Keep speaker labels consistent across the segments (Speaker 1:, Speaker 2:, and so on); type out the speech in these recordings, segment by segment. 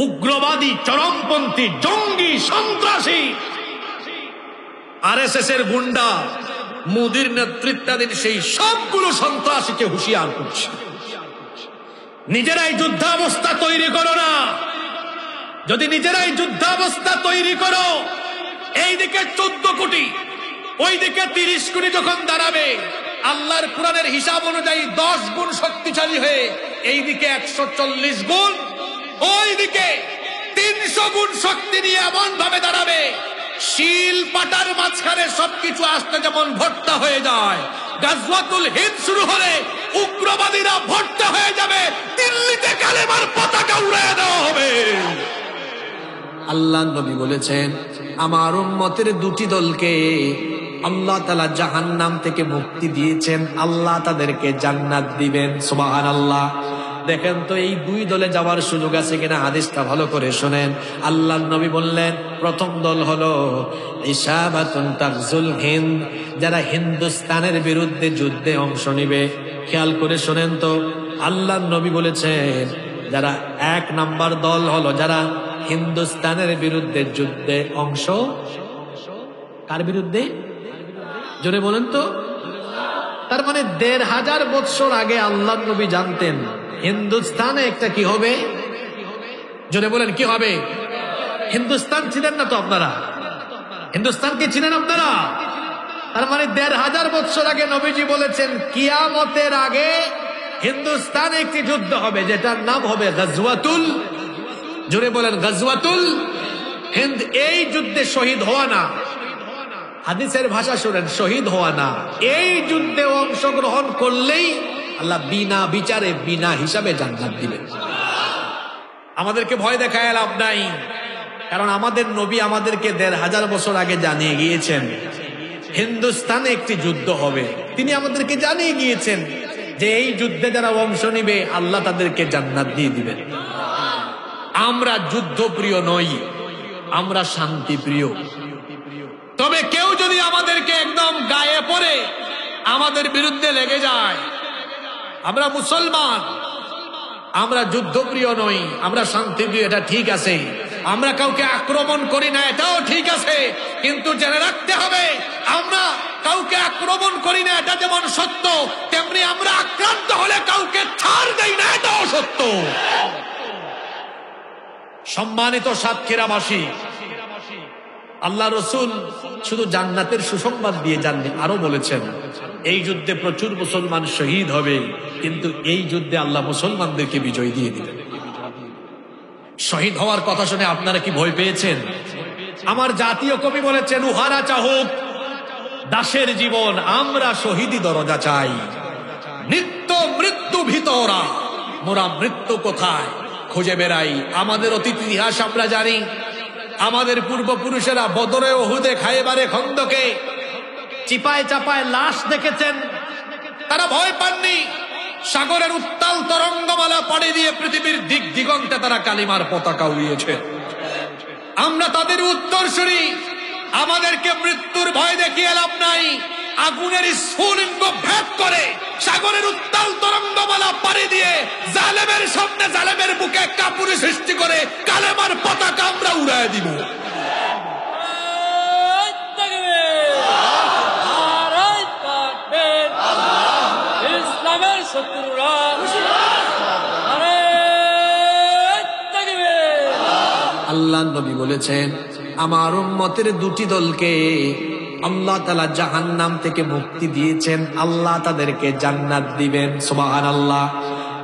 Speaker 1: উগ্রবাদী, চরমপন্থী, জঙ্গি, সন্ত্রাসী, আরএসএস এর গুন্ডা, মোদির নেতৃত্বাধীন সেই সবগুলো সন্ত্রাসীকে হুঁশিয়ার করছে, নিজেরাই যুদ্ধাবস্থা তৈরি করো না। যদি নিজেরাই যুদ্ধাবস্থা তৈরি করো, এইদিকে 14 কোটি, ওইদিকে 30 কোটি যখন দাঁড়াবে, আল্লাহর কোরআনের হিসাব অনুযায়ী 10 গুণ শক্তিশালী হয়ে এইদিকে 140 গুণ, ওইদিকে 300 গুণ শক্তি নিয়ে এমন ভাবে দাঁড়াবে, শিল পাটার মাঝখানে সবকিছু আসতে যেমন ভর্তা হয়ে যায়, গাজওয়াতুল হিন্দ শুরু হলে উগ্রবাদীরা ভর্তা হয়ে যাবে, দিল্লিতে কালেমার পতাকা উড়িয়ে দেওয়া হবে। আল্লাহ নবী বলেছেন, আমার উম্মতের দুটি দলকে আল্লাহ তাআলা জাহান্নাম থেকে মুক্তি দিয়েছেন, আল্লাহ তাদেরকে জান্নাত দিবেন। সুবহানাল্লাহ। দেখেন তো এই দুই দলে যাওয়ার সুযোগ আছে কিনা, হাদিসটা ভালো করে শোনেন। আল্লাহ নবী বললেন, প্রথম দল হলো ইসাবাতুন তাগজুল হিন্দ, যারা হিন্দুস্তানের বিরুদ্ধে যুদ্ধে অংশ নিবে। খেয়াল করে শোনেন তো, আল্লাহ নবী বলেছেন যারা 1 নাম্বার দল হলো যারা হিন্দুস্তানের বিরুদ্ধে যুদ্ধে অংশ, কার বিরুদ্ধে? জোরে বলেন তো। তার মানে 1500 বছর আগে আল্লাহ নবী জানতেন হিন্দুস্তানে একটা কি হবে। জোরে বলেন কি হবে? হিন্দুস্তান ছিলেন না তো আপনারা? হিন্দুস্তানকে চিনেন আপনারা? তার মানে 1500 বছর আগে নবীজি বলেছেন কিয়ামতের আগে হিন্দুস্তানে একটি যুদ্ধ হবে, যেটার নাম হবে গাজওয়াতুল, জোরে বলেন গাজওয়াতুল হিন্দ। এই যুদ্ধে শহীদ হওয়া না, হাদিসের ভাষা শুনেন, শহীদ হওয়া না, এই যুদ্ধে অংশগ্রহণ করলেই আল্লাহ বিনা বিচারে বিনা হিসাবে জান্নাত দিবেন। আমাদেরকে ভয় দেখায় লাভ নাই, কারণ আমাদের নবী আমাদেরকে 1500 বছর আগে জানিয়ে গিয়েছেন হিন্দুস্তানে একটি যুদ্ধ হবে। তিনি আমাদেরকে জানিয়ে গিয়েছেন যে এই যুদ্ধে যারা অংশ নিবে আল্লাহ তাদেরকে জান্নাত দিয়ে দিবেন। আমরা যুদ্ধপ্রিয় নই, আমরা শান্তিপ্রিয়। তবে কেউ যদি আমাদেরকে একদম গায়ে পড়ে আমাদের বিরুদ্ধে লেগে যায়, আমরা মুসলমান, আমরা যুদ্ধপ্রিয় নই, আমরা শান্তিপ্রিয়, এটা ঠিক আছে। আমরা কাউকে আক্রমণ করি না, এটাও ঠিক আছে। কিন্তু জেনে রাখতে হবে, আমরা কাউকে আক্রমণ করি না, এটা যেমন সত্য, তেমনি আমরা আক্রান্ত হলে কাউকে ছাড় দেই না, এটাও সত্য। সম্মানিত সাতক্ষীরাবাসী, আল্লাহ রসুল শুধু জান্নাতের সুসংবাদ দিয়ে যাননি, আরো বলেছেন এই যুদ্ধে প্রচুর মুসলমান শহীদ হবে, কিন্তু এই যুদ্ধে আল্লাহ মুসলমানদেরকে বিজয় দিয়ে দিবেন। শহীদ হওয়ার কথা শুনে আপনারা কি ভয় পেয়েছেন? আমার জাতীয় কবি বলেছেন, উহারা চাহুক দাসের জীবন, আমরা শহীদি দরজা চাই। নিত্য মৃত্যু ভিতরা, মোরা মৃত্যু কোথায় খুঁজে বেড়াই। আমাদের অতীত ইতিহাস আমরা জানি, আমাদের পূর্বপুরুষেরা বদরে, ওহুদে, খায়বারে, খন্দকে চিপায় চাপায় লাশ দেখেছেন, তারা ভয় পাননি। সাগরের উত্তাল তরঙ্গমালা পাড়ি দিয়ে পৃথিবীর দিক দিগন্তে তারা কালিমার পতাকা উড়িয়েছে। আমরা তাদের উত্তরসূরি, আমাদেরকে মৃত্যুর ভয় দেখিয়ে লাভ নাই। আগুনের স্ফুলিঙ্গ ভেদ করে সাগরের উত্তাল তরঙ্গমালা পাড়ি দিয়ে জালেমের সামনে, জালেমের বুকে কাপুরি সৃষ্টি করে কালেমার পতাকা আমরা উড়ায় দিব।
Speaker 2: ইসলামের শত্রুরা
Speaker 1: আল্লাহ নবী বলেছেন, আমার উম্মতের দুটি দলকে আল্লাহ তাআলা জাহান্নাম থেকে মুক্তি দিয়েছেন, আল্লাহ তাদেরকে জান্নাত দিবেন। সুবহানাল্লাহ।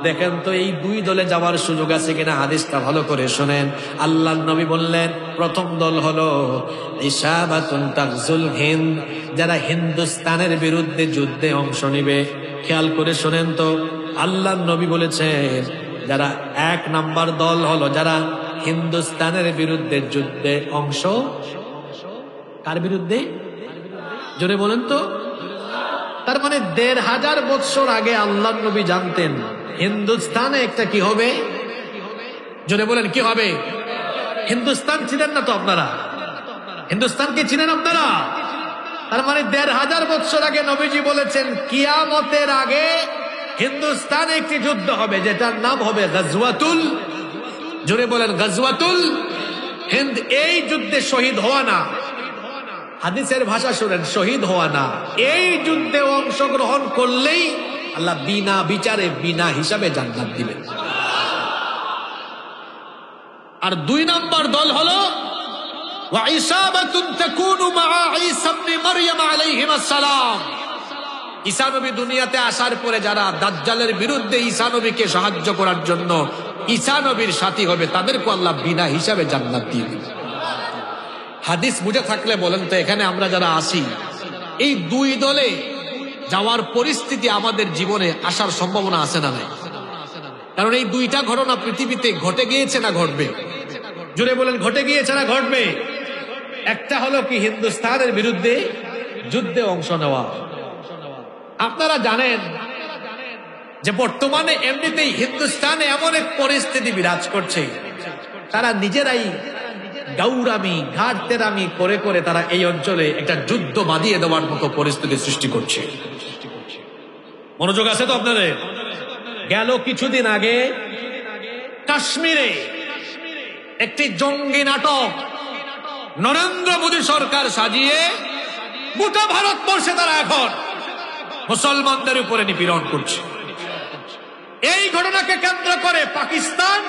Speaker 1: দেখেন তো এই দুই দলে যাওয়ার সুযোগ আছে কিনা, হাদিসটা ভালো করে শোনেন। আল্লাহ নবী বললেন, প্রথম দল হলো ইসাবাতুন তাগজুল হিন্দ, যারা হিন্দুস্তানের বিরুদ্ধে যুদ্ধে অংশ নিবে। খেয়াল করে শোনেন তো, আল্লাহ নবী বলেছেন যারা 1 নাম্বার দল হলো যারা হিন্দুস্তানের বিরুদ্ধে যুদ্ধে অংশ, কার বিরুদ্ধে? জোরে বলেন তো। তার মানে 1500 বছর আগে আল্লাহ নবী জানতেন হিন্দুস্তানে একটা কি হবে। জোরে বলেন কি হবে? হিন্দুস্তান ছিলেন না তো আপনারা? হিন্দুস্তানকে চিনেন আপনারা? তার মানে 1500 বছর আগে নবীজি বলেছেন কিয়ামতের আগে হিন্দুস্তানে একটি যুদ্ধ হবে, যেটার নাম হবে গাজওয়াতুল, জোরে বলেন গাজওয়াতুল হিন্দ। এই যুদ্ধে শহীদ হওয়া না, হাদিসের ভাষা শুনেন, শহীদ হওয়া না, এই যুদ্ধে অংশগ্রহণ করলেই আল্লাহ বিনা বিচারে বিনা হিসাবে জান্নাত দিবেন। আর 2 নম্বর দল হলো ওয়াইসাবাতুন তাকুনু মা ঈসা ইবনে মারইয়াম আলাইহিস সালাম। ঈসা নবী দুনিয়াতে আসার পরে যারা দাজ্জালের বিরুদ্ধে ঈসা নবীকে সাহায্য করার জন্য ঈসা নবীর সাথী হবে, তাদেরকে আল্লাহ বিনা হিসাবে জান্নাত দিয়ে দিবেন। হাদিস বুঝে থাকলে বলেন তো, এখানে আমরা যারা আসি, এই 2 দলে যাওয়ার পরিস্থিতি আমাদের জীবনে আসার সম্ভাবনা আছে না নাই? কারণ এই 2টা ঘটনা পৃথিবীতে ঘটে গিয়েছে না ঘটবে? জোরে বলেন, ঘটে গিয়েছে না ঘটবে? একটা হলো কি, হিন্দুস্তানের বিরুদ্ধে যুদ্ধে অংশ নেওয়া। আপনারা জানেন যে বর্তমানে এমনিতেই হিন্দুস্তানে এমন এক পরিস্থিতি বিরাজ করছে, তারা নিজেরাই গাউরামি ঘাটতেরামি করে করে তারা এই অঞ্চলে একটা যুদ্ধ বাঁধিয়ে দেওয়ার মতো পরিস্থিতি সৃষ্টি করছে। মনোযোগ আছে তো আপনাদের? গেল কিছুদিন আগে কাশ্মীরে একটি জঙ্গি নাটক নরেন্দ্র মোদী সরকার সাজিয়ে গোটা ভারতবর্ষে তারা এখন মুসলমানদের উপরে নিপীড়ন করছে। এই ঘটনাকে কেন্দ্র করে পাকিস্তান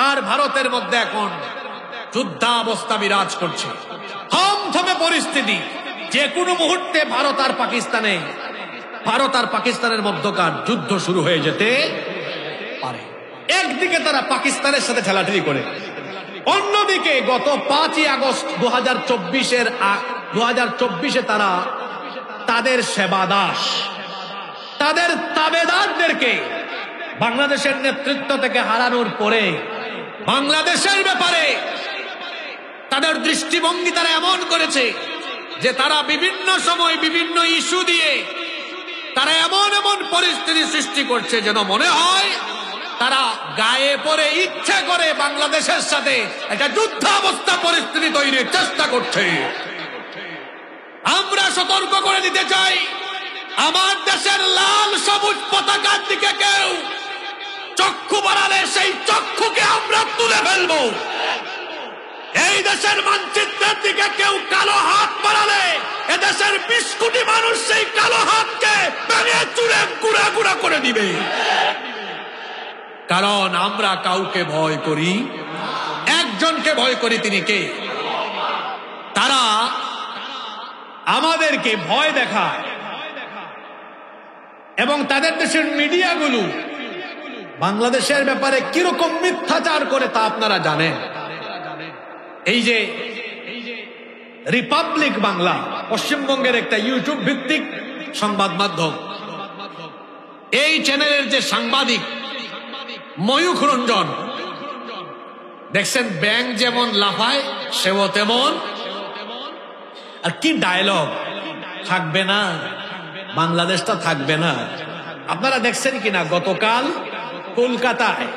Speaker 1: আর ভারতের মধ্যে এখন যুদ্ধাবস্থা বিরাজ করছে, থমথমে পরিস্থিতি। যে কোনো মুহূর্তে ভারত আর পাকিস্তানের মধ্যকার যুদ্ধ শুরু হয়ে যেতে পারে। একদিকে তারা পাকিস্তানের সাথে ঠেলাঠেলি করে, অন্যদিকে গত 5ই আগস্ট 2024 তারা তাদের সেবাদাস, তাদের তাবেদারদেরকে বাংলাদেশের নেতৃত্ব থেকে হারানোর পরে বাংলাদেশের ব্যাপারে তাদের দৃষ্টিভঙ্গি তারা এমন করেছে যে তারা বিভিন্ন সময় বিভিন্ন ইস্যু দিয়ে তারা এমন এমন পরিস্থিতি সৃষ্টি করছে যেন মনে হয় তারা গায়ে পড়ে ইচ্ছা করে বাংলাদেশের সাথে একটা যুদ্ধাবস্থা পরিস্থিতি তৈরির চেষ্টা করছে। আমরা সতর্ক করে দিতে চাই, আমার দেশের লাল সবুজ পতাকার দিকে কেউ চক্ষু বাড়ালে সেই চক্ষুকে আমরা তুলে ফেলবো। এই দেশের মানচিত্রের দিকে কেউ কালো হাত বাড়ালে এদেশের 20 কোটি মানুষ সেই কালো হাতকে ভেঙে চুরে গুঁড়া গুঁড়া করে দিবে। কারণ আমরা কাউকে ভয় করি, একজনকে ভয় করি, তিনি কে? তারা আমাদেরকে ভয় দেখায় এবং তাদের দেশের মিডিয়াগুলো বাংলাদেশের ব্যাপারে কিরকম মিথ্যাচার করে তা আপনারা জানেন। এই যে রিপাবলিক বাংলা, পশ্চিমবঙ্গের একটা ইউটিউব ভিত্তিক সংবাদ মাধ্যম, এই চ্যানেলের যে সাংবাদিক ময়ূখ রঞ্জন, দেখছেন ব্যাংক যেমন লাফায় সেও তেমন। আর কি ডায়লগ, থাকবে না বাংলাদেশটা, থাকবে না। আপনারা দেখছেন কিনা গতকাল কলকাতায়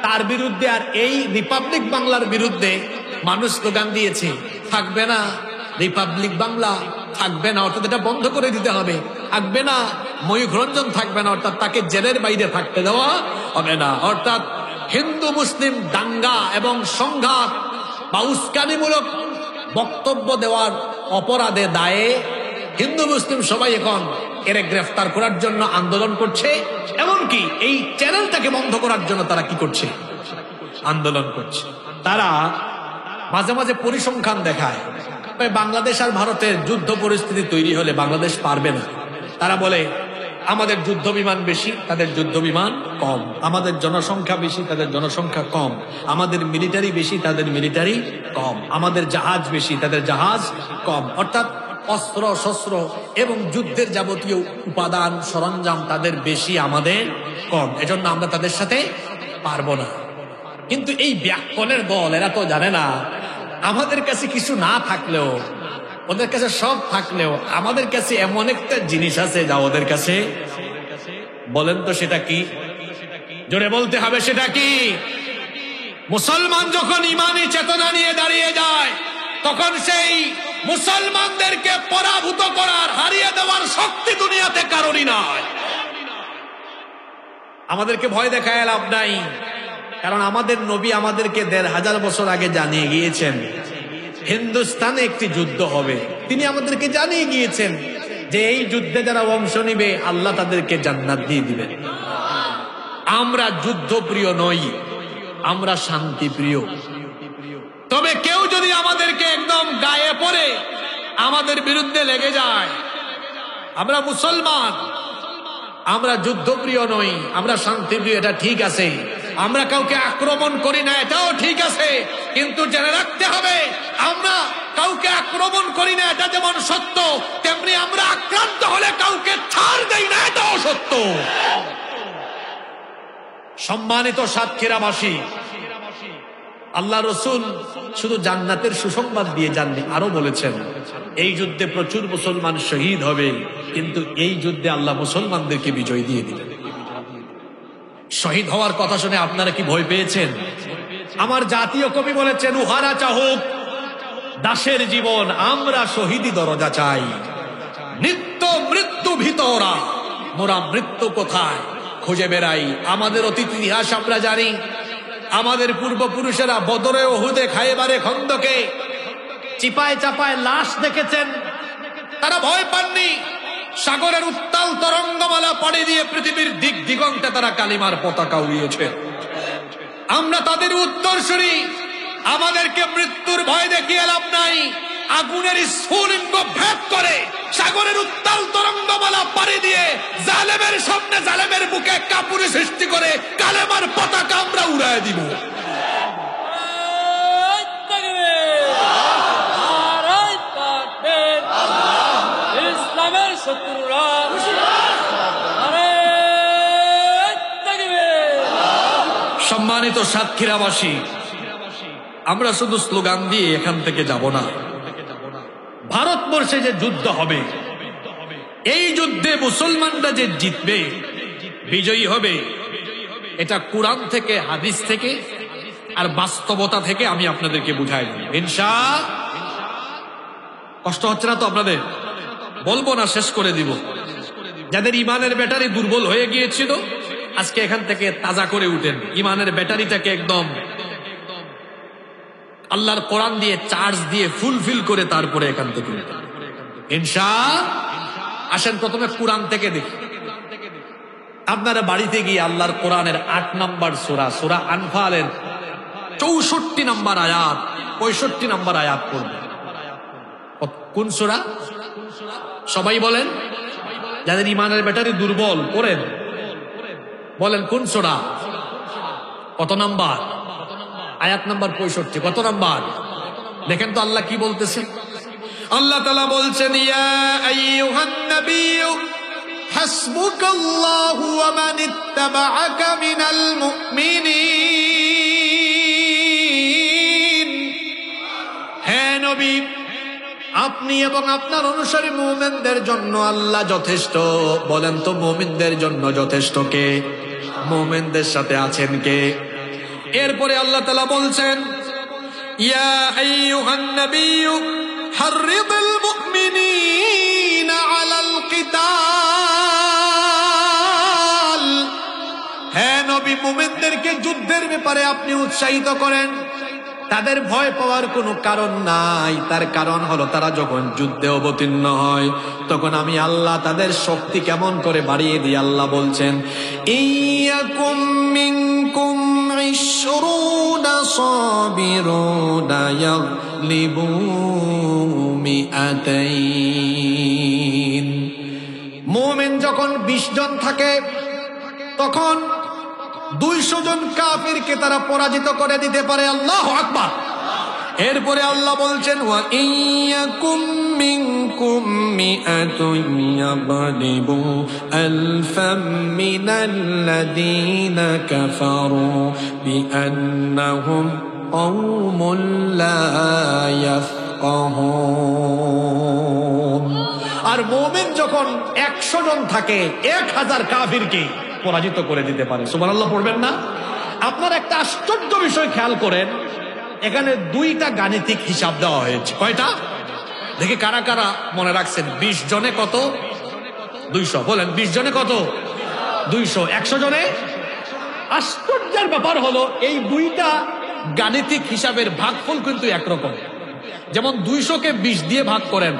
Speaker 1: তার বিরুদ্ধে আর এই রিপাবলিক বাংলার বিরুদ্ধে মানুষ স্লোগান দিয়েছে, থাকবে না রিপাবলিক বাংলা, থাকবে না, অর্থাৎ এটা বন্ধ করে দিতে হবে, থাকবে না ময়ূখ রঞ্জন, থাকবে না, অর্থাৎ তাকে জেলের বাইরে থাকতে দেওয়া হবে না। অর্থাৎ হিন্দু মুসলিম দাঙ্গা এবং সংঘাত বা উস্কানিমূলক বক্তব্য দেওয়ার অপরাধে দায়ে হিন্দু মুসলিম সবাই এখন এর গ্রেফতার করার জন্য আন্দোলন করছে। এমনকি এই চ্যানেলটাকে বন্ধ করার জন্য তারা কি করছে? আন্দোলন করছে। তারা মাঝে মাঝে পরিসংখ্যান দেখায়, বাংলাদেশ আর ভারতের যুদ্ধ পরিস্থিতি তৈরি হলে বাংলাদেশ পারবে না। তারা বলে আমাদের যুদ্ধ বিমান বেশি, তাদের যুদ্ধ বিমান কম, আমাদের জনসংখ্যা বেশি, তাদের জনসংখ্যা কম, আমাদের মিলিটারি বেশি, তাদের মিলিটারি কম, আমাদের জাহাজ বেশি, তাদের জাহাজ কম। অর্থাৎ অস্ত্র শস্ত্র এবং যুদ্ধের যাবতীয় উপাদান সরঞ্জাম তাদের বেশি, আমাদের কম, এজন্য আমরা তাদের সাথে পারবো না। কিন্তু এই ব্যাককনের দল এরা তো জানে না, আমাদের কাছে কিছু না থাকলেও, ওদের কাছে সব থাকলেও আমাদের কাছে এমন একটা জিনিস আছে যা ওদের কাছে, বলেন তো সেটা কি? জোরে বলতে হবে, সেটা কি? মুসলমান যখন ইমানি চেতনা নিয়ে দাঁড়িয়ে যায় তখন সেই মুসলমানদেরকে পরাভূত করার, হারিয়ে দেওয়ার শক্তি দুনিয়াতে কারোরই নয়। আমাদেরকে ভয় দেখায় লাভ নাই, কারণ আমাদের নবী আমাদেরকে ১৫০০ বছর আগে জানিয়ে গিয়েছেন হিন্দুস্তানে একটি যুদ্ধ হবে। তিনি আমাদেরকে জানিয়ে গিয়েছেন যে এই যুদ্ধে যারা অংশ নিবে আল্লাহ তাদেরকে জান্নাত দিয়ে দিবেন। আমরা যুদ্ধপ্রিয় নই, আমরা শান্তিপ্রিয়। তবে কেউ যদি আমাদেরকে একদম গায়ে পড়ে আমাদের বিরুদ্ধে লেগে যায়, আমরা মুসলমান, আমরা যুদ্ধপ্রিয় নই, আমরা শান্তিপ্রিয়, এটা ঠিক আছে। আমরা কাউকে আক্রমণ করি না, এটাও ঠিক আছে। কিন্তু জেনে রাখতে হবে আমরা কাউকে আক্রমণ করি না, এটা যেমন সত্য, তেমনি আমরা আক্রান্ত হলে কাউকে ছাড় দেই না, এটাও সত্য। সম্মানিত সাতক্ষীরাবাসী, আল্লাহ রসুল শুধু জান্নাতের সুসংবাদ দিয়ে যাননি, আরো বলেছেন এই যুদ্ধে প্রচুর মুসলমান শহীদ হবে, কিন্তু এই যুদ্ধে আল্লাহ মুসলমানদেরকে বিজয় দিয়ে দিবেন। শহীদ হওয়ার কথা শুনে আপনারা কি ভয় পেয়েছেন? আমার জাতীয় কবি বলেছেন, উহারা চাহুক দাসের জীবন, আমরা শহীদি দরজা চাই। নিত্য মৃত্যু ভিতরা, মোরা মৃত্যু কোথায় খুঁজে বেড়াই। আমাদের অতীত ইতিহাস আমরা জানি। আমাদের পূর্বপুরুষেরা বদরে, ওহুদে, খায়বারে, খন্দকে চিপায় চাপায় লাশ দেখেছেন, তারা ভয় পাননি। সাগরের উত্তাল তরঙ্গমালা পাড়ি দিয়ে পৃথিবীর দিক দিগন্তে তারা কালিমার পতাকা উড়িয়েছে। আমরা তাদের উত্তরসূরি। আমাদেরকে মৃত্যুর ভয় দেখিয়ে লাভ নাই। আগুনের স্ফুলিঙ্গ ভেদ করে সাগরের উত্তাল তরঙ্গমালা পাড়ি দিয়ে জালেমের সামনে, জালেমের বুকে কাপুরি সৃষ্টি করে কালেমার পতাকা আমরা উড়ায় দিব।
Speaker 2: ইসলামের শত্রুরা
Speaker 1: সম্মানিত সাতক্ষীরাবাসী, আমরা শুধু স্লোগান দিয়ে এখান থেকে যাব না। ভারতবর্ষে যে যুদ্ধ হবে, এই যুদ্ধে মুসলমানরা যে জিতবে, বিজয়ী হবে, এটা কোরআন থেকে, হাদিস থেকে আর বাস্তবতা থেকে আমি আপনাদেরকে বুঝাই দেব ইনশাআল্লাহ। কষ্ট হচ্ছে না তো আপনাদের? বলবো না, শেষ করে দিব। যাদের ইমানের ব্যাটারি দুর্বল হয়ে গিয়েছিল, আজকে এখান থেকে তাজা করে উঠেন। ইমানের ব্যাটারিটাকে একদম আল্লাহর কোরআন দিয়ে চার্জ দিয়ে ফুলফিল করে তারপরে এখান থেকে ইনশাআল্লাহ। আসেন প্রথমে কোরআন থেকে দেখি। আপনারা বাড়িতে গিয়ে আল্লাহর কোরআনের ৮ নম্বর সূরা, সূরা আনফালের ৬৪ নম্বর আয়াত, ৬৫ নম্বর আয়াত পড়বেন। কোন সূরা? সবাই বলেন, যাদের ইমানের ব্যাটারি দুর্বল পড়েন, বলেন কোন সূরা, কত নাম্বার আয়াত? নাম্বার ৬৫। কত নাম্বার? দেখেন তো আল্লাহ কি বলতেছেন। আল্লাহ তাআলা বলছেন, ইয়া আইয়ুহান নাবিয়্যু হাসবুকাল্লাহু ওয়া মান ইত্তাবাআকা মিনাল মুমিনিন। হে নবী, আপনি এবং আপনার অনুসারী মুমিনদের জন্য আল্লাহ যথেষ্ট। বলেন তো মুমিনদের জন্য যথেষ্ট কে? মুমিনদের সাথে আছেন কে? এরপরে আল্লাহ তাআলা বলছেন, ইয়া আইয়ুহান নাবিয়্যু হাররিদিল মুমিনিনা আলাল কিতাল। হে নবী, মুমিনদেরকে যুদ্ধের ব্যাপারে আপনি উৎসাহিত করেন। তাদের ভয় পাওয়ার কোনো কারণ নাই। তার কারণ হলো তারা যখন যুদ্ধে অবতীর্ণ হয়, তখন আমি আল্লাহ তাদের শক্তি কেমন করে বাড়িয়ে দিই। আল্লাহ বলছেন, ইয়াকুম মিনকুম 20 সাবিরুনা ইয়াগলিবু মিআতাইন। মুমিন যখন 20 জন থাকে, তখন 200 জন কাফিরকে তারা পরাজিত করে দিতে পারে। আল্লাহু আকবার। এরপরে আল্লাহ বলছেন, ওয়া ইয়াকুম মিনকুম মিআতুন ইয়াগলিবু আলফাম মিনাল্লাযীনা কাফারু বিআন্নাহুম কওমুন লা ইয়াফকাহুন। আর মুমিন যখন 100 জন থাকে, 1000 কাফিরকে পরাজিত করে দিতে পারে। সুবহানাল্লাহ পড়বেন না? আপনার একটা আশ্চর্য বিষয় খেয়াল করেন, এখানে 2টা গাণিতিক হিসাব দেওয়া হয়েছে। কয়টা? দেখি কারা কারা মনে রাখছেন। 20 জনে কত? 200। বলেন 20 জনে কত? 200। 100 জনে আশ্চর্যের ব্যাপার হলো এই দুইটা গাণিতিক হিসাবের ভাগফল কিন্তু একরকম। যেমন 200-কে 20 দিয়ে ভাগ করেন,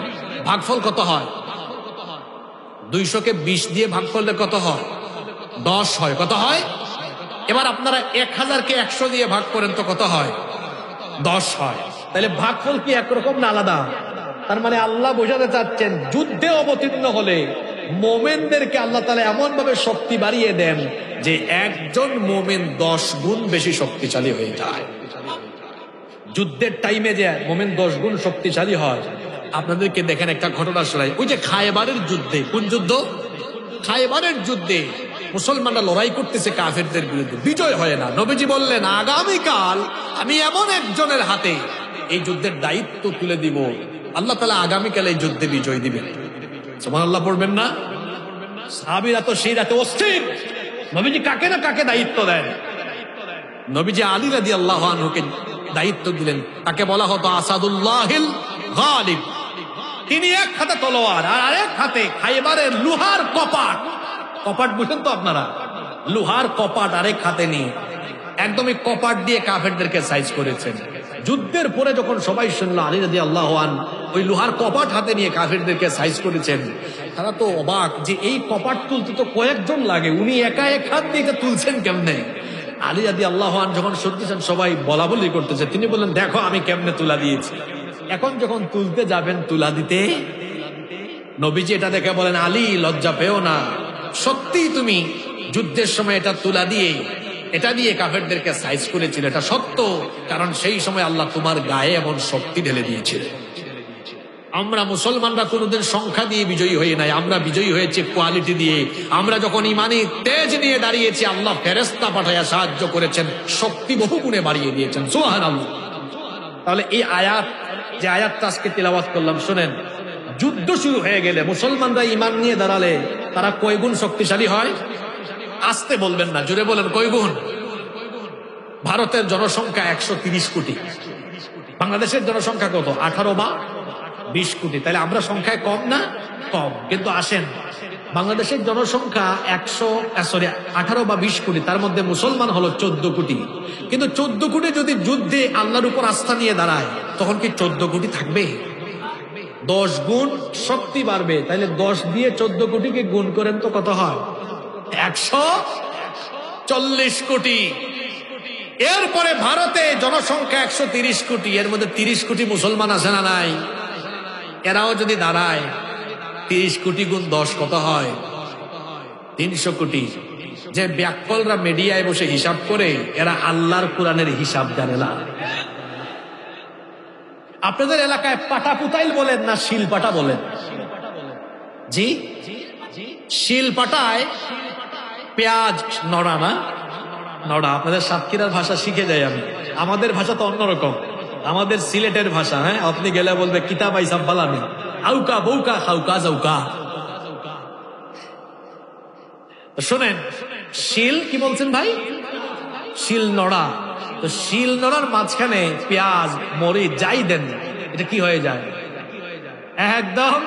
Speaker 1: ভাগফল কত হয়? 200-কে 20 দিয়ে ভাগ করলে কত হয়? 10 হয়। কত হয়? এবার আপনারা 1000-কে 100 দিয়ে ভাগ করেন তো কত হয়? 10 হয়। তাহলে ভাগফল কি একরকম না আলাদা? তার মানে আল্লাহ বোঝাতে চাচ্ছেন যুদ্ধে অবতীর্ণ হলে মোমেনদেরকে আল্লাহ তাআলা এমন ভাবে শক্তি বাড়িয়ে দেন যে একজন মোমেন 10 গুণ বেশি শক্তিশালী হয়ে যায়। যুদ্ধের টাইমে যে মোমেন 10 গুণ শক্তিশালী হয়। আপনাদেরকে দেখেন একটা ঘটনা শোনাই। ওই যে খায়বারের যুদ্ধে, কোন যুদ্ধ? খায়বারের যুদ্ধে মুসলমানরা লড়াই করতেছে কাফেরদের বিরুদ্ধে, বিজয় হয় না। নবীজি বললেন আগামীকাল আমি এমন একজনের হাতে এই যুদ্ধের দায়িত্ব তুলে দিব, আল্লাহ তাআলা আগামীকাল এই যুদ্ধে বিজয় দিবেন। সুবহানাল্লাহ পড়বেন না? সাহাবীরা তো সেই রাতে অস্থির, নবীজি কাকে না কাকে দায়িত্ব দেন। নবীজি আলী রাদিয়াল্লাহু আনহুকে দায়িত্ব দিলেন। তাকে বলা হতো আসাদুল্লাহিল গালিব। তিনি এক হাতে তলোয়ার আর আরেক হাতে খায়বারের লোহার কপাট। কপাট বুঝেন তো আপনারা? লোহার কপাট আরেক হাতে নিয়ে একদমই কপাট দিয়ে কাফেরদেরকে সাইজ করেছেন। যুদ্ধের পরে যখন সবাই শুনলো আলী রাদিয়াল্লাহু আনহু ওই লোহার কপাট হাতে নিয়ে কাফেরদেরকে সাইজ করেছেন, তারা তো অবাক যে এই কপাট তুলতে তো কয়েকজন লাগে, উনি একা এক হাত দিয়ে এটা তুলছেন কেমনে? আলী রাদিয়াল্লাহু আনহু যখন শুনতেছেন সবাই বলা বলি করতেছে, তিনি বললেন দেখো আমি কেমনে তুলা দিয়েছি। এখন যখন তুলতে যাবেন তুলা দিতে, নবীজি এটা দেখে বলেন আলী লজ্জা পেও না, সত্যি তুমি যুদ্ধের সময় এটা তুলা দিয়ে এটা দিয়ে কাফেরদেরকে সাইজ করেছিল, এটা সত্য, কারণ সেই সময় আল্লাহ তোমার গায়ে এমন শক্তি ঢেলে দিয়েছিল। আমরা মুসলমানরা কোনোদিন সংখ্যা দিয়ে বিজয়ী হই নাই, আমরা বিজয়ী হয়েছে কোয়ালিটি দিয়ে। আমরা যখন ইমানি তেজ নিয়ে দাঁড়িয়েছি আল্লাহ ফেরেশতা পাঠায়া সাহায্য করেছেন, শক্তি বহু গুণে বাড়িয়ে দিয়েছেন। সুবহানাল্লাহ। তাহলে এই আয়াত, যে আয়াতটা আজকে তিলাওয়াত করলাম, শুনেন, যুদ্ধ শুরু হয়ে গেলে মুসলমানরা ইমান নিয়ে দাঁড়ালে তারা কয় গুণ শক্তিশালী হয়? আসতে বলবেন না, জোরে বলেন কয় গুণ? ভারতের জনসংখ্যা 130 কোটি, বাংলাদেশের জনসংখ্যা কত? 18 বা 20 কোটি। তাহলে আমরা সংখ্যায় কম না? কম। কিন্তু আসেন, বাংলাদেশের জনসংখ্যা 18 বা 20 কোটি, তার মধ্যে মুসলমান হলো 14 কোটি। কিন্তু 14 কোটি যদি যুদ্ধে আল্লাহর উপর আস্থা নিয়ে দাঁড়ায়, তখন কি 14 কোটি থাকবে? 10 গুণ শক্তি বাড়বে। তাহলে 10 দিয়ে 14 কোটিকে গুণ করেন তো কত হয়? 140 কোটি। এরপরে ভারতে জনসংখ্যা 130 কোটি, এর মধ্যে 30 কোটি মুসলমান আছে না নাই? এরাও যদি দাঁড়ায়, 30 কোটি গুণ 10 কত হয়? 300 কোটি। যে ব্যাককলরা মিডিয়ায় বসে হিসাব করে, এরা আল্লাহর কোরআনের হিসাব জানে না। আপনাদের এলাকায় পাটা পুতাইল বলেন না শিল পাটা বলেন? জি, শিল পাটায় পেঁয়াজ নড়া না? নড়া। আপনাদের সাতক্ষীরার ভাষা শিখে যাই আমি, আমাদের ভাষা তো অন্যরকম, আমাদের সিলেটের ভাষা। হ্যাঁ, আপনি গেলে বলবে কিতাব আইসাব বালানি, আউকা বউকা খাউকা যাউকা। শোনেন, শিল কি বলছেন ভাই? শিল নড়া। তো শিল নড়ার মাঝখানে পেঁয়াজ মরিচ যাই দেন, এটা কি হয়ে যায়? একদম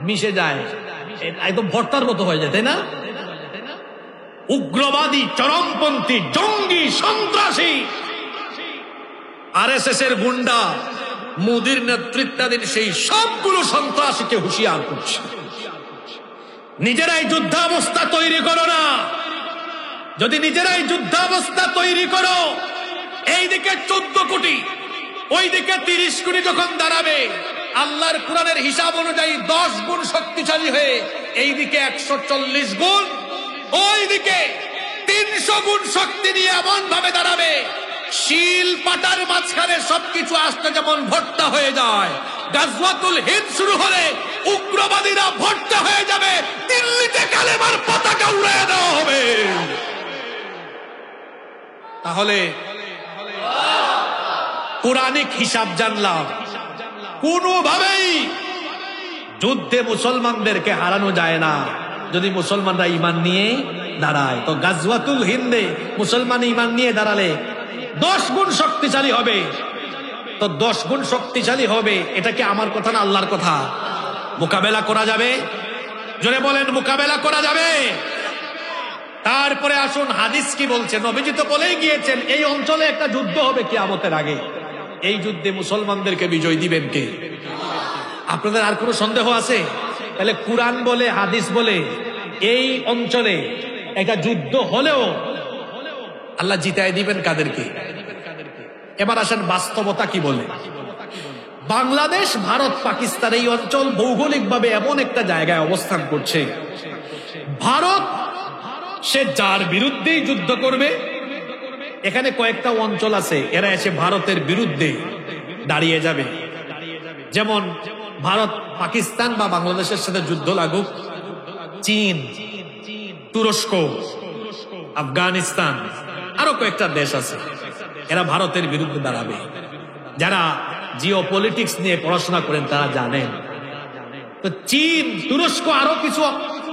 Speaker 1: মিশে যায়, একদম ভর্তার মতো হয়ে যায়, তাই না? উগ্রবাদী, চরমপন্থী, জঙ্গি, সন্ত্রাসী, আরএসএস এর গুন্ডা, মোদির নেতৃত্বাধীন সেই সবগুলো সন্ত্রাসীকে হুঁশিয়ার করছে, নিজেরাই যুদ্ধাবস্থা তৈরি করো না। যদি নিজেরাই যুদ্ধাবস্থা তৈরি করো, এইদিকে 14 কোটি, ওইদিকে 30 কোটি যখন দাঁড়াবে, আল্লাহর কোরআনের হিসাব অনুযায়ী 10 গুণ শক্তিশালী হয়ে এইদিকে 140 গুণ, ওইদিকে 300 গুণ শক্তি নিয়ে এমন ভাবে দাঁড়াবে, শিল পাটার মাঝখানে সবকিছু আসতে যেমন ভর্তা হয়ে যায়, গাজওয়াতুল হিন্দ শুরু হলে উগ্রবাদীরা ভর্তা হয়ে যাবে, দিল্লিতে কালেমার পতাকা উড়িয়ে দেওয়া হবে। তাহলে কোরআনিক হিসাব জানলাম, কোনোভাবেই যুদ্ধে মুসলমানদেরকে হারানো যায় না যদি মুসলমানরা ইমান নিয়ে দাঁড়ায়। তো গাজওয়াতুল হিন্দে মুসলমান ইমান নিয়ে দাঁড়ালে 10 গুণ শক্তিশালী হবে। তো 10 গুণ শক্তিশালী হবে, এটা কি আমার কথা না আল্লাহর কথা? মোকাবেলা করা যাবে? জোরে বলেন, মোকাবেলা করা যাবে? তারপরে আসুন হাদিস কি বলছে। নবীজি তো বলেই গিয়েছেন এই অঞ্চলে একটা যুদ্ধ হবে কিয়ামতের আগে। এই যুদ্ধে মুসলমানদেরকে বিজয় দিবেন কে? আপনাদের আর কোনো সন্দেহ আছে? তাহলে কুরআন বলে, হাদিস বলে এই অঞ্চলে একটা যুদ্ধ হলেও আল্লাহ জিতায় দিবেন কাদেরকে? এবার আসেন বাস্তবতা কি বলে। বাংলাদেশ, ভারত, পাকিস্তান এই অঞ্চল ভৌগোলিকভাবে এমন একটা জায়গায় অবস্থান করছে, ভারত সে যার বিরুদ্ধেই যুদ্ধ করবে। এখানে কয়েকটা অঞ্চল আছে এরা এসে ভারতের বিরুদ্ধে দাঁড়িয়ে যাবে। যেমন ভারত পাকিস্তান বা বাংলাদেশের সাথে যুদ্ধ লাগুক, চীন, তুরস্ক, আফগানিস্তান, আরো কয়েকটা দেশ আছে, এরা ভারতের বিরুদ্ধে দাঁড়াবে। যারা জিও পলিটিক্স নিয়ে পড়াশোনা করেন তারা জানেন। তো চীন, তুরস্ক, আরো কিছু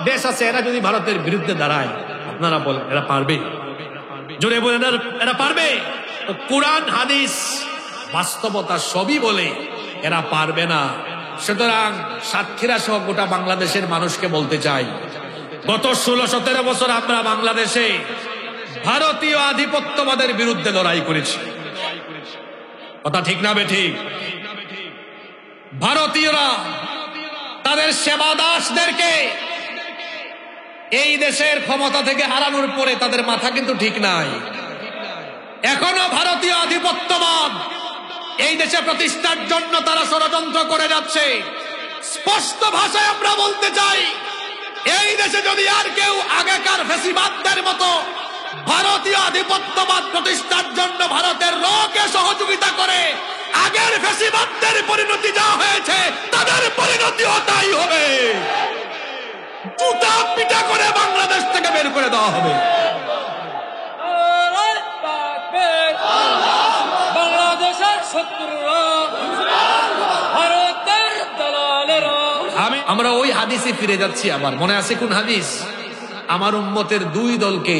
Speaker 1: দেশ আছে, এরা যদি ভারতের বিরুদ্ধে দাঁড়ায়, আপনারা বলেন এরা পারবে? জোরে বলেন এরা পারবে? তো কুরআন, হাদিস, বাস্তবতা সবই বলে এরা পারবে না। সুতরাং সাতক্ষীরা সহ গোটা বাংলাদেশের মানুষকে বলতে চাই, গত 16-17 বছর আমরা বাংলাদেশে ভারতীয় আধিপত্যবাদের বিরুদ্ধে লড়াই করেছি। কথা ঠিক না বেঠিক? ভারতীয়রা তাদের সেবাদাসদেরকে এই দেশের ক্ষমতা থেকে হারানোর পরে তাদের মাথা কিন্তু ঠিক নাই। এখনো ভারতীয় আধিপত্যবাদ এই দেশে প্রতিষ্ঠার জন্য তারা ষড়যন্ত্র করে যাচ্ছে। স্পষ্ট ভাষায় আমরা বলতে চাই, এই দেশে যদি আর কেউ আগেকার ফ্যাসিবাদদের মতো ভারতীয় আধিপত্যবাদ প্রতিষ্ঠার জন্য ভারতের রকে সহযোগিতা করে, আগের ফ্যাসিবাদদের পরিণতি যা হয়েছে তাদের পরিণতিও তাই হবে। জুতা পিটা করে বাংলাদেশ থেকে বের করে দেওয়া হবে।
Speaker 2: বাংলাদেশের শত্রুরা, ভারতের দালালেরা।
Speaker 1: আমরা ওই হাদিসে ফিরে যাচ্ছি আবার। মনে আছে কোন হাদিস? আমার উম্মতের দুই দলকে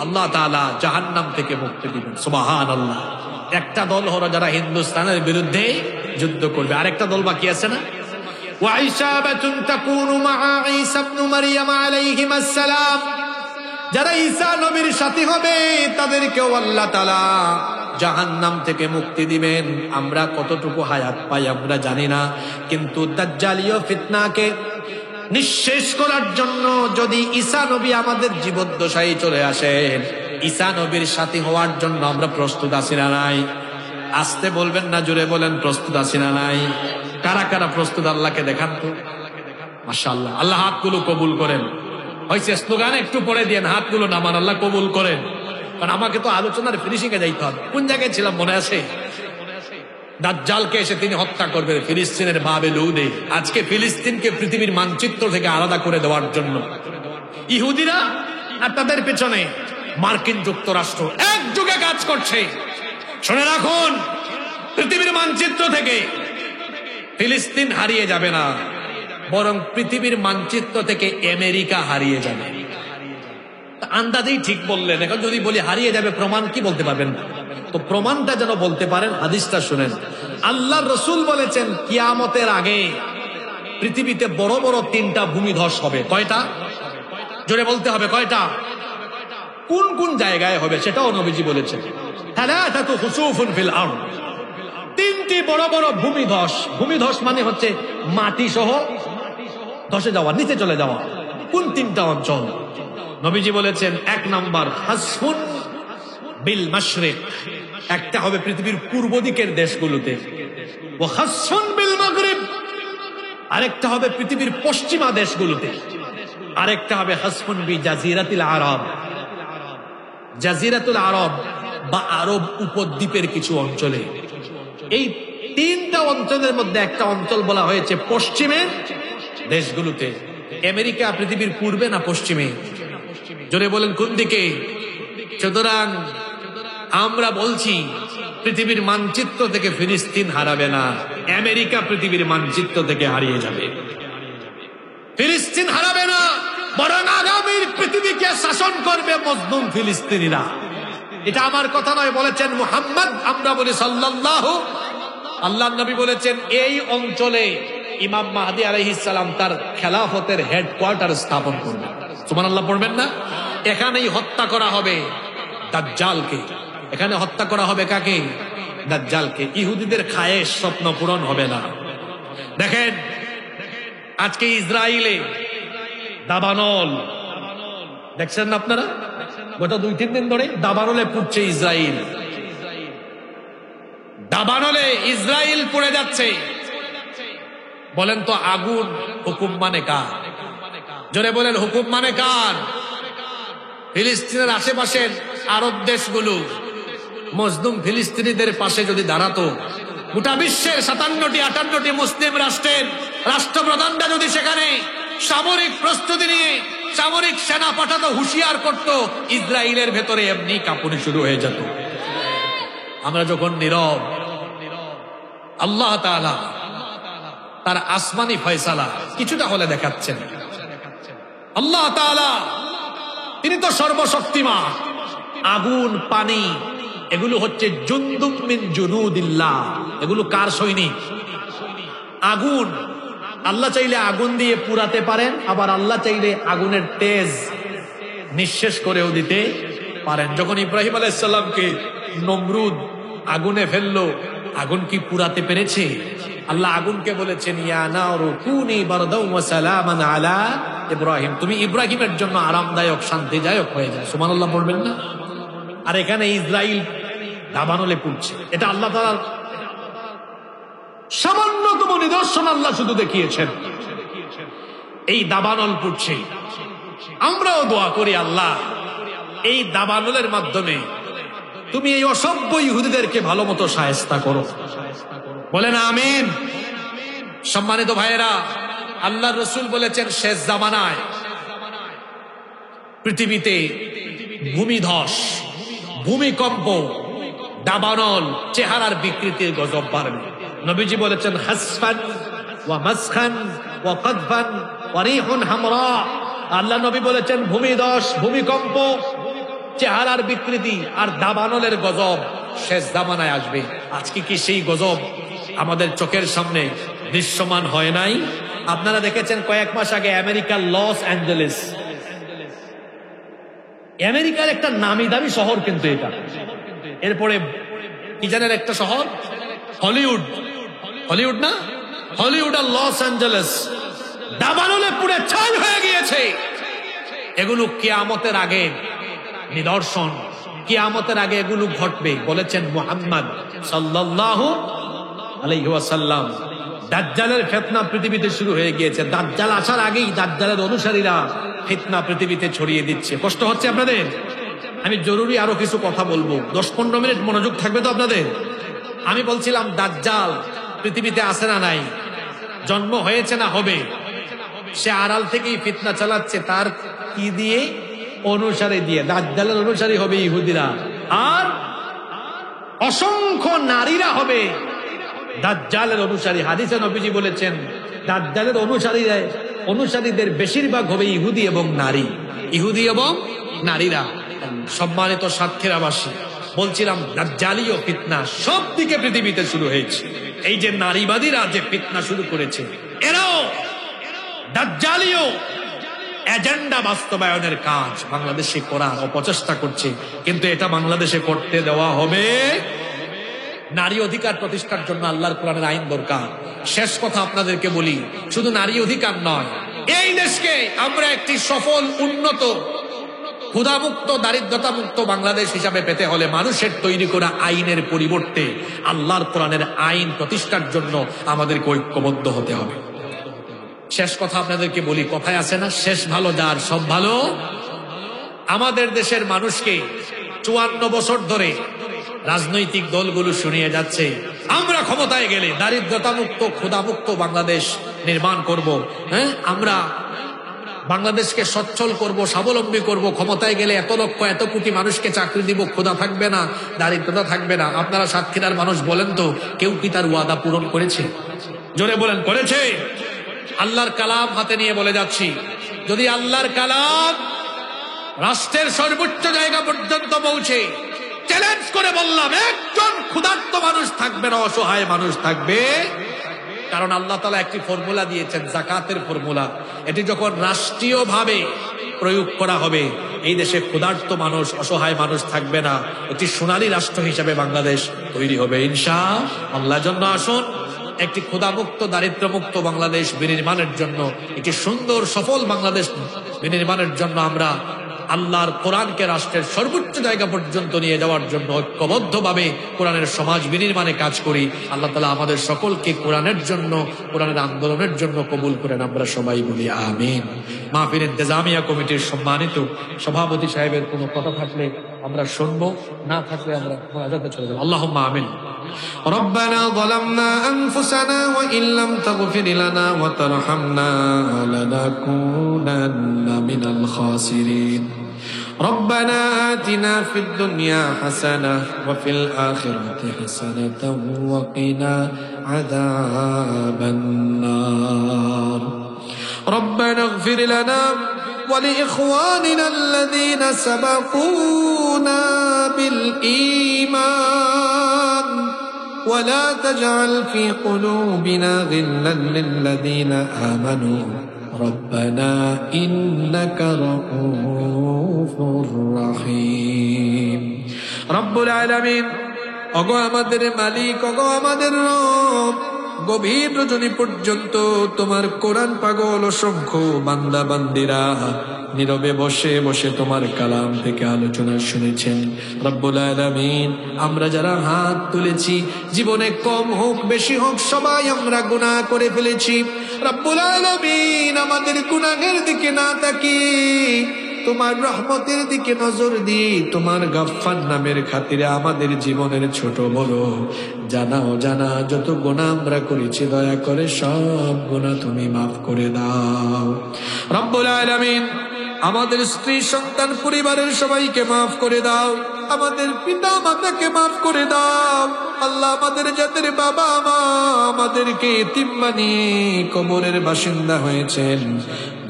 Speaker 1: আল্লাহ তাআলা জাহান্নাম থেকে মুক্তি দিবেন। সুবহানাল্লাহ। একটা দল হলো যারা হিন্দুস্তানের বিরুদ্ধে যুদ্ধ করবে, আরেকটা দল বাকি আছে না? ওয়াইশাবাতুন তাকুনু মা ঈসা ইবনে মারইয়াম আলাইহিমাস সালাম, যারা ঈসা নবীর সাথী হবে তাদেরকেও আল্লাহ তাআলা জাহান্নাম থেকে মুক্তি দিবেন। আমরা কতটুকু হায়াত পাই আমরা জানি না, কিন্তু দাজ্জালীয় ফিতনাকে নিঃশেষ করার জন্য যদি ঈসা নবী আমাদের জীবদ্দশায় চলে আসেন, ঈসা নবীর সাথী হওয়ার জন্য আমরা প্রস্তুত আছি না নাই? আসতে বলবেন না, জোরে বলেন প্রস্তুত আছি না নাই? কারা কারা প্রস্তুত আল্লাহকে দেখান তো। মাশাআল্লাহ, আল্লাহ হাতগুলো কবুল করেন। হয়েছে স্লোগান একটু পরে দিয়ে হাতগুলো নামান, আল্লাহ কবুল করেন। কারণ আমাকে তো আলোচনার ফিনিশিং এ যাইতে হবে। কোন জায়গায় ছিলাম মনে আছে? দাজ্জালকে এসে তিনি হত্যা করবেন ফিলিস্তিনের বাবেলুদে। আজকে ফিলিস্তিনকে পৃথিবীর মানচিত্র থেকে আলাদা করে দেওয়ার জন্য ইহুদিরা আর তাদের পেছনে মার্কিন যুক্তরাষ্ট্র একযোগে কাজ করছে। শুনে রাখুন, পৃথিবীর মানচিত্র থেকে ফিলিস্তিন হারিয়ে যাবে না, বরং পৃথিবীর মানচিত্র থেকে আমেরিকা হারিয়ে যাবে। আন্দাজেই ঠিক বললেন। এখন যদি বলি হারিয়ে যাবে, প্রমাণ কি বলতে পারবেন? তো প্রমাণটা যেন বলতে পারেন, হাদিসটা শুনেন। আল্লাহর রাসূল বলেছেন কিয়ামতের আগে পৃথিবীতে বড় বড় 3টা ভূমিধস হবে। কয়টা? জোরে বলতে হবে, কয়টা? কোন কোন জায়গায় হবে সেটাও নবীজি বলেছেন। থালাথাতু খুসুফুন ফিল আরদ, 3টি বড় বড় ভূমিধস। ভূমিধস মানে হচ্ছে মাটি সহ ধসে যাওয়া, নিচে চলে যাওয়া। কোন 3টা অঞ্চল? নবীজি বলেছেন 1 নাম্বার হাসফুন বিল মাশরিক, একটা হবে পৃথিবীর পূর্ব দিকের দেশগুলোতে। ওয়া হাসফুন বিল মাগরিব, আরেকটা হবে পৃথিবীর পশ্চিমা দেশগুলোতে। আরেকটা হবে হাসফুন বি জাজিরাতিল আরব, জাজিরাতুল আরব বা আরব উপদ্বীপের কিছু অঞ্চলে। এই 3টা অঞ্চলের মধ্যে একটা অঞ্চল বলা হয়েছে পশ্চিমের দেশগুলোতে। আমেরিকা পৃথিবীর পূর্বে না পশ্চিমে? জোরে বলেন কোন দিকে? সুতরাং আমরা বলছি পৃথিবীর মানচিত্র থেকে ফিলিস্তিন হারাবে না, আমেরিকা পৃথিবীর মানচিত্র থেকে হারিয়ে যাবে। ফিলিস্তিন হারাবে না, বরং আগামীর পৃথিবীকে শাসন করবে মজলুম ফিলিস্তিনিরা। এটা আমার কথা নয়, বলেছেন মুহাম্মদ। আমরা বলি সাল্লাল্লাহু, আল্লাহর নবী বলেছেন এই অঞ্চলে ইমাম মাহদী আলাইহিস সালাম তার খেলাফতের হেডকোয়ার্টার স্থাপন করবেন। সুবহানাল্লাহ পড়বেন না? এখানেই হত্যা করা হবে দাজ্জালকে। এখানে হত্যা করা হবে কাকে? দাজ্জালকে। ইহুদিদের খায়েশ স্বপ্ন পূরণ হবে না। দেখেন আজকে ইসরায়েলে দাবানল দেখছেন না আপনারা? গত 2-3 দিন ধরে দাবানলে পুড়ছে ইসরায়েল। দাবানলে ইসরায়েল পড়ে যাচ্ছে। বলেন তো আগুন হুকুম মানে কার? জোরে বলেন হুকুম মানে কার? ফিলিস্তিনের আশেপাশের আরব দেশগুলো মজলুম ফিলিস্তিনিদের পাশে যদি দাঁড়াতো, গোটা বিশ্বের 57-58টি মুসলিম রাষ্ট্রের রাষ্ট্রপ্রধানরা যদি সেখানে সামরিক প্রস্তুতি নিয়ে সামরিক সেনা পাঠাতো, হুঁশিয়ার করত, ইসরায়েলের ভেতরে এমনি কাঁপুনি শুরু হয়ে যেত। আমরা যখন নীরব, আল্লাহ তাআলা তার আসমানি ফয়সালা কিছুটা হলে দেখাচ্ছেন। আল্লাহ তাআলা তিনি তো সর্বশক্তিমান। আগুন, পানি এগুলো হচ্ছে জুনদুম মিন জুনুদিল্লাহ। এগুলো কার সৈনিক? আগুন। আল্লাহ চাইলে আগুন দিয়ে পুরাতে পারেন, আবার আল্লাহ চাইলে আগুনের তেজ নিঃশেষ করেও দিতে পারেন। যখন ইব্রাহিম আলাইহিস সালামকে নমরুদ আগুনে ফেললো, আগুন কি পুরাতে পেরেছে? আল্লাহ আগুনকে বলেছেন ইয়া নারু কুনি বারদাও ওয়া সালামান আলা ইব্রাহিম, তুমি ইব্রাহিমের জন্য আরামদায়ক শান্তিদায়ক হয়ে যাও। সুবহানাল্লাহ বলবেন না? আর এখানে ইসরায়েল দাবানলে পুড়ছে। এটা আল্লাহ তাআলার সামান্যতম নিদর্শন আল্লাহ শুধু দেখিয়েছেন। এই দাবানল পুড়ছে। আমরাও দোয়া করি আল্লাহ এই দাবানলের মাধ্যমে তুমি এই অসভ্য ইহুদিদেরকে ভালো মতো শায়েস্তা করো। বলেন আমিন। সম্মানিত ভাইয়েরা, আল্লাহর রাসূল বলেছেন শেষ জামানায় পৃথিবীতে ভূমিধস, ভূমিকম্প, দাবানল, চেহারার বিকৃতির গজব বাড়বে। নবীজি বলেছেন হাসফান ওয়া মাসখান ওয়া কাদফান ওয়া রিহুন হামরা। আল্লাহ নবী বলেছেন ভূমিধস, ভূমিকম্প, চেহারার বিকৃতি আর দাবানলের গজব শেষ জামানায় আসবে। আজকে কি সেই গজব আমাদের চোখের সামনে দৃশ্যমান হয় নাই? আপনারা দেখেছেন কয়েক মাস আগে আমেরিকার লস অ্যাঞ্জেলেস, আমেরিকার একটা নামি দামি শহর কিন্তু এটা। এরপরে কি জানেন একটা শহর হলিউড, হলিউড না, হলিউড আর লস অ্যাঞ্জেলেস দাবানলে পুড়ে ছাই হয়ে গিয়েছে। এগুলো কিয়ামতের আগে নিদর্শন, কিয়ামতের আগে এগুলো ঘটবে বলেছেন মুহাম্মদ সাল্লাল্লাহু আলাইহি ওয়াসাল্লাম। দাজ্জালের ফিতনা পৃথিবীতে শুরু হয়ে গিয়েছে। দাজ্জাল আসার আগেই দাজ্জালের অনুসারীরা ফিতনা পৃথিবীতে ছড়িয়ে দিচ্ছে। কষ্ট হচ্ছে আপনাদের? আমি জরুরি আরো কিছু কথা বলবো, 10-15 মিনিট মনোযোগ থাকবে তো আপনাদের? আমি বলছিলাম দাজ্জাল পৃথিবীতে আসে না নাই, জন্ম হয়েছে না হবে, সে আড়াল থেকেই ফিতনা চালাচ্ছে। তার কি দিয়ে? অনুসারী দিয়ে। দাজ্জালের অনুসারী হবে ইহুদিরা, আর অসংখ্য নারীরা হবে দাজ্জালের অনুসারী। হাদিসে নবীজি বলেছেন দাজ্জালের অনুসারীদের বেশিরভাগ হবে ইহুদি এবং নারী, ইহুদি এবং নারীরা। সম্মানিত সাতক্ষীরাবাসী, বলছিলাম দাজ্জালীয় ফিতনা সব দিকে পৃথিবীতে শুরু হয়েছে। এই যে নারীবাদীরা যে ফিতনা শুরু করেছে, এরাও দাজ্জালীয় এজেন্ডা বাস্তবায়নের কাজ বাংলাদেশে করার অপচেষ্টা করছে। কিন্তু এটা বাংলাদেশে করতে দেওয়া হবে। নারী অধিকার প্রতিষ্ঠার জন্য আল্লাহর কোরআনের আইন দরকার। শেষ কথা আপনাদেরকে বলি, শুধু নারী অধিকার নয়, এই দেশকে আমরা একটি সফল, উন্নত, ক্ষুধামুক্ত, দারিদ্রতামুক্ত বাংলাদেশ হিসাবে পেতে হলে মানুষের তৈরি করা আইনের পরিবর্তে আল্লাহর কোরআনের আইন প্রতিষ্ঠার জন্য আমাদেরকে ঐক্যবদ্ধ হতে হবে। শেষ কথা আপনাদেরকে বলি, কথায় আছে না, শেষ ভালো যার সব ভালো। আমাদের দেশের মানুষকে 54 বছর ধরে রাজনৈতিক দলগুলো শুনিয়ে যাচ্ছে আমরা ক্ষমতায় গেলে দারিদ্রতামুক্ত, ক্ষুধামুক্ত বাংলাদেশ নির্মাণ করব। হ্যাঁ, আমরা বাংলাদেশকে সচ্ছল করব, স্বাবলম্বী করব, ক্ষমতায় গেলে এত লক্ষ এত কোটি মানুষকে চাকরি দিব, ক্ষুধা থাকবে না, দারিদ্রতা থাকবে না। আপনারা সাতক্ষীরার মানুষ বলেন তো, কেউ কি তার ওয়াদা পূরণ করেছে? জোরে বলেন, করেছে? আল্লাহর কালাম হাতে নিয়ে বলে যাচ্ছি, যদি আল্লাহর কালাম রাষ্ট্রের সর্বোচ্চ জায়গা পর্যন্ত পৌঁছে, চ্যালেঞ্জ করে বললাম, একজন ক্ষুধার্ত মানুষ থাকবে না, অসহায় মানুষ থাকবে। কারণ আল্লাহ তাআলা একটি ফর্মুলা দিয়েছেন, যাকাতের ফর্মুলা। এটি যখন রাষ্ট্রীয়ভাবে প্রয়োগ করা হবে, এই দেশে ক্ষুধার্ত মানুষ, অসহায় মানুষ থাকবে না। অতি সোনালী রাষ্ট্র হিসাবে বাংলাদেশ তৈরি হবে ইনশাআল্লাহ। জন্য আসুন একটি ক্ষুধামুক্ত, দারিদ্র্যমুক্ত বাংলাদেশ বিনির্মাণের জন্য, একটি সুন্দর সফল বাংলাদেশ বিনির্মাণের জন্য আমরা আল্লাহর কোরআনকে রাষ্ট্রের সর্বোচ্চ জায়গা পর্যন্ত নিয়ে যাওয়ার জন্য ঐক্যবদ্ধভাবে কোরআনের সমাজ বিনির্মাণে কাজ করি। আল্লাহ তাআলা আমাদের সকলকে কোরআনের জন্য, কোরআনের আন্দোলনের জন্য কবুল করেন, আমরা সবাই বলি আমিন। মাহফিল ইন্তেজামিয়া কমিটির সম্মানিত সভাপতি সাহেবের কোনো কথা থাকলে আমরা শুনবো, না থাকলে আমরা মোনাজাতে চলে যাব। আল্লাহুম্মা আমিন। ربنا ظلمنا أنفسنا وإن لم تغفر لنا وترحمنا لنكونن من الخاسرين ربنا آتنا في الدنيا حسنة وفي الآخرة حسنة وقنا عذاب النار ربنا اغفر لنا ولإخواننا الذين سبقونا بالإيمان ولا تجعل في قلوبنا غلا للذين آمنوا ربنا إنك رؤوف رحيم رب العالمين ওগো আমাদের মালিক, ওগো আমাদের রব, গভীর রজনী পর্যন্ত তোমার কোরআন পাগল অসংখ্য বান্দা বান্দিরা নীরবে বসে বসে তোমার কালাম থেকে আলোচনা শুনেছেন। রব্বুল আলামিন, আমরা যারা হাত তুলেছি, জীবনে কম হোক বেশি হোক সবাই আমরা গুনাহ করে ফেলেছি। রব্বুল আলামিন, আমাদের গুনাহের দিকে না তাকিয়ে তোমার রহমতের দিকে নজর দিয়ে তোমার গাফফার নামের খাতিরে আমাদের জীবনের ছোট বড় জানা অজানা যত গুনাহ আমরা করেছি দয়া করে সব গুনাহ তুমি মাফ করে দাও। রব্বুল আলামিন, আমাদের স্ত্রী সন্তান পরিবারের সবাইকে মাফ করে দাও, আমাদের পিতা মাতাকে মাফ করে দাও। আল্লাহ, আমাদের যাদের বাবা মা আমাদেরকে এতিম বানিয়ে কবরের বাসিন্দা হয়েছেন,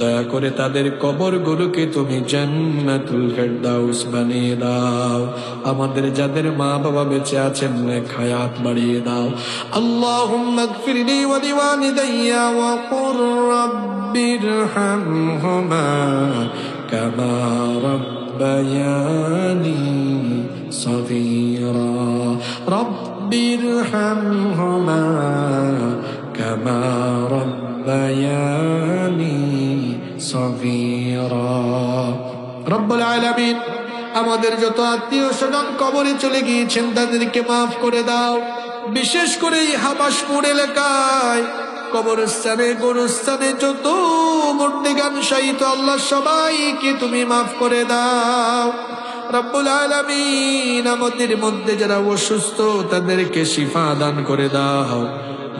Speaker 1: দয়া করে তাদের কবরগুলোকে তুমি জান্নাতুল ফেরদাউস বানিয়ে দাও। আমাদের যাদের মা বাবা বেঁচে আছেন নেক হায়াত বাড়িয়ে দাও। আল্লাহুম্মা গফিরলি ওয়া লিওয়ালিদাইয়া ওয়া কুর রাব্বিরহামহুমা কামা রাব্বায়ানি সগীরা রাব্বিরহামহুমা কামা রাব্বায়ানি সগীরা। রব্বুল আলামিন, আমাদের যত আত্মীয় স্বজন কবরে চলে গিয়েছেন তাদেরকে মাফ করে দাও। বিশেষ করে এই হাবাসপুর এলাকায় কবরস্থানে গোরস্থানে যত মুর্দাগান শায়িত আল্লাহ সবাইকে তুমি মাফ করে দাও। রব্বুল আলামিন, আমাদের মধ্যে যারা অসুস্থ তাদেরকে শিফা দান করে দাও।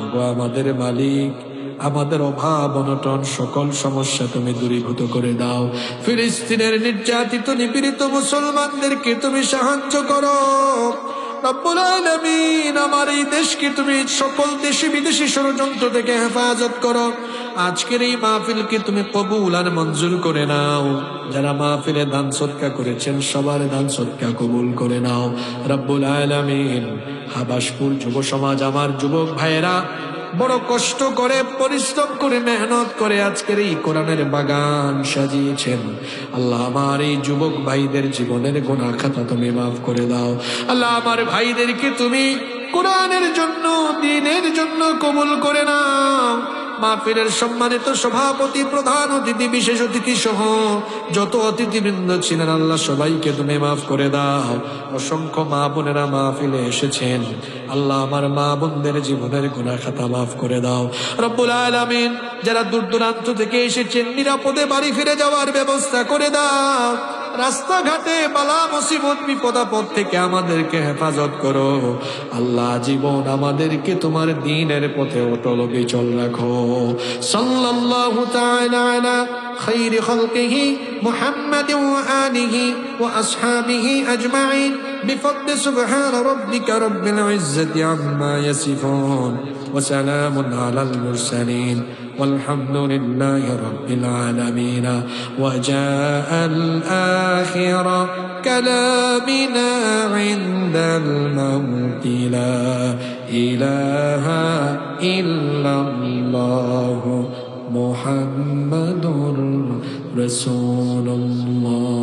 Speaker 1: ওগো আমাদের মালিক, আমাদের অভাব অনটন সকল সমস্যা তুমি দূরীভূত করে দাও। ফিলিস্তিনের নির্যাতিত নিপীড়িত মুসলমানদেরকে তুমি সাহায্য করো। রব্বুল আলামিন, আমার এই দেশকে তুমি সকল দেশি বিদেশি ষড়যন্ত্র থেকে হেফাজত করো। আজকের এই মাহফিলকে তুমি কবুল আর মঞ্জুর করে নাও। যারা মাহফিলে দান সদকা করেছেন সবার দান সদকা কবুল করে নাও। রব্বুল আলামিন, হাবাসপুর যুব সমাজ, আমার যুবক ভাইয়েরা বড় কষ্ট করে পরিশ্রম করে মেহনত করে আজকের এই কোরআনের বাগান সাজিয়েছেন। আল্লাহ, আমার এই যুবক ভাইদের জীবনের গুনাহ খাতা তুমি মাফ করে দাও। আল্লাহ, আমার ভাইদেরকে তুমি কোরআনের জন্য, দ্বীনের জন্য কবুল করে নাও। মাহফিলের সম্মানিত সভাপতি, প্রধান অতিথি, বিশেষ অতিথি সহ যত অতিথিবৃন্দ ছিলেন আল্লাহ সবাইকে তুমি মাফ করে দাও। অসংখ্য মা বোনেরা মাহফিলে এসেছেন, আল্লাহ আমার মা বোনদের জীবনের গুনাহ খাতা মাফ করে দাও। রব্বুল আলামিন, যারা দূর দূরান্ত থেকে এসেছেন নিরাপদে বাড়ি ফিরে যাওয়ার ব্যবস্থা করে দাও। রাস্তাঘাটে বালা মুসিবত বিপদ আপদ থেকে আমাদেরকে হেফাজত করো। আল্লাহ, জীবন আমাদেরকে তোমার দ্বীনের পথে অটল বিচল রাখো। সাল্লাল্লাহু তাআলা আলা খায়রি খালকিহি মুহাম্মাদিন ওয়া আলিহি ওয়া আসহাবিহি আজমাইন বিফদলি সুবহান রাব্বিকা রাব্বিল ইজ্জাতি আম্মা ইয়াসিফুন ওয়া সালামুন আলাল মুরসালিন والحمد لله رب العالمين. وجاء الآخر كلامنا عند الموت لا إله إلا الله محمد رسول الله